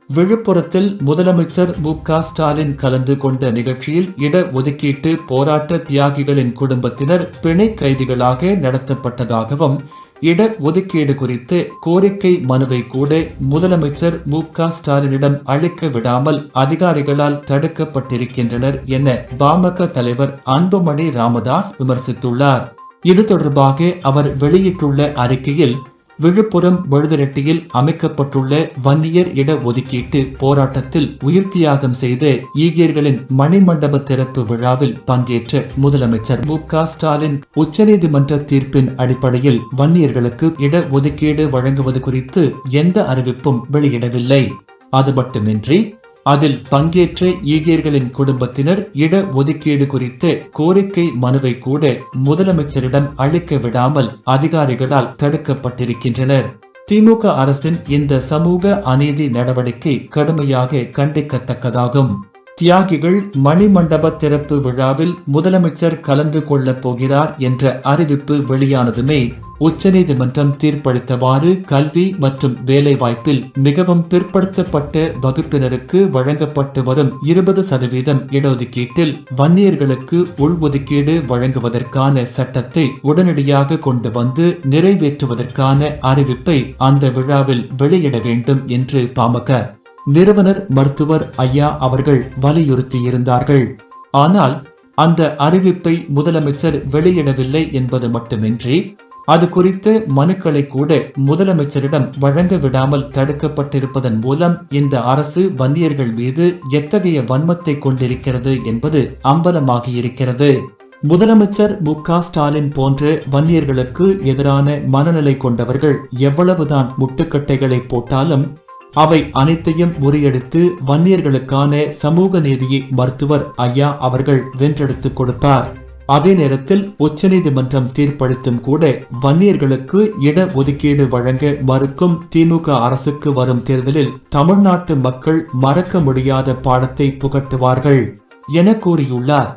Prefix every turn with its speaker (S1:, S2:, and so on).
S1: விழுப்புரத்தில் முதலமைச்சர் மு.க.ஸ்டாலின் கலந்து கொண்ட நிகழ்ச்சியில் இட ஒதுக்கீட்டு போராட்ட தியாகிகளின் குடும்பத்தினர் பிணை கைதிகளாக நடத்தப்பட்டதாகவும், இட ஒதுக்கீடு குறித்து கோரிக்கை மனுவை கூட முதலமைச்சர் மு.க.ஸ்டாலினிடம் அளிக்க விடாமல் அதிகாரிகளால் தடுக்கப்பட்டிருக்கின்றனர் என பாமக தலைவர் அன்புமணி ராமதாஸ் விமர்சித்துள்ளார். இது தொடர்பாக அவர் வெளியிட்டுள்ள அறிக்கையில், விழுப்புரம் வழுதரெட்டியில் அமைக்கப்பட்டுள்ள வன்னியர் இட ஒதுக்கீட்டு போராட்டத்தில் உயிர் தியாகம் செய்த ஈகியர்களின் மணிமண்டப திறப்பு விழாவில் பங்கேற்ற முதலமைச்சர் மு.க.ஸ்டாலின் உச்சநீதிமன்ற தீர்ப்பின் அடிப்படையில் வன்னியர்களுக்கு இட ஒதுக்கீடு வழங்குவது குறித்து எந்த அறிவிப்பும் வெளியிடவில்லை. அது மட்டுமின்றி அதில் பங்கேற்ற ஈகியர்களின் குடும்பத்தினர் இட ஒதுக்கீடு குறித்த கோரிக்கை மனுவை கூட முதலமைச்சரிடம் அளிக்க விடாமல் அதிகாரிகளால் தடுக்கப்பட்டிருக்கின்றனர். திமுக அரசின் இந்த சமூக அநீதி நடவடிக்கை கடுமையாக கண்டிக்கத்தக்கதாகும். தியாகிகள் மணிமண்டப திறப்பு விழாவில் முதலமைச்சர் கலந்து கொள்ளப் போகிறார் என்ற அறிவிப்பு வெளியானதுமே உச்சநீதிமன்றம் தீர்ப்பளித்தவாறு கல்வி மற்றும் வேலைவாய்ப்பில் மிகவும் பிற்படுத்தப்பட்ட வகுப்பினருக்கு வழங்கப்பட்டு வரும் 20% இடஒதுக்கீட்டில் வன்னியர்களுக்கு உள்ஒதுக்கீடு வழங்குவதற்கான சட்டத்தை உடனடியாக கொண்டு வந்து நிறைவேற்றுவதற்கான அறிவிப்பை அந்த விழாவில் வெளியிட வேண்டும் என்று பாமக நிறுவனர் மருத்துவர் ஐயா அவர்கள் வலியுறுத்தியிருந்தார்கள். ஆனால் அந்த அறிவிப்பை முதலமைச்சர் வெளியிடவில்லை என்பது மட்டுமின்றி அது குறித்த மனுக்களை கூட முதலமைச்சரிடம் வழங்க விடாமல் தடுக்கப்பட்டிருப்பதன் மூலம் இந்த அரசு வன்னியர்கள் மீது எத்தகைய வன்மத்தை கொண்டிருக்கிறது என்பது அம்பலமாகியிருக்கிறது. முதலமைச்சர் மு.க.ஸ்டாலின் போன்ற வன்னியர்களுக்கு எதிரான மனநிலை கொண்டவர்கள் எவ்வளவுதான் முட்டுக்கட்டைகளை போட்டாலும் அவை அனைத்தையும் முறியடித்து வன்னியர்களுக்கான சமூக நீதியை மருத்துவர் ஐயா அவர்கள் வென்றெடுத்துக் கொடுப்பார். அதே நேரத்தில் உச்சநீதிமன்றம் தீர்ப்பளித்தும் கூட வன்னியர்களுக்கு இட ஒதுக்கீடு வழங்க மறுக்கும் திமுக அரசுக்கு வரும் தேர்தலில் தமிழ்நாட்டு மக்கள் மறக்க முடியாத பாடத்தை புகட்டுவார்கள் என கூறியுள்ளார்.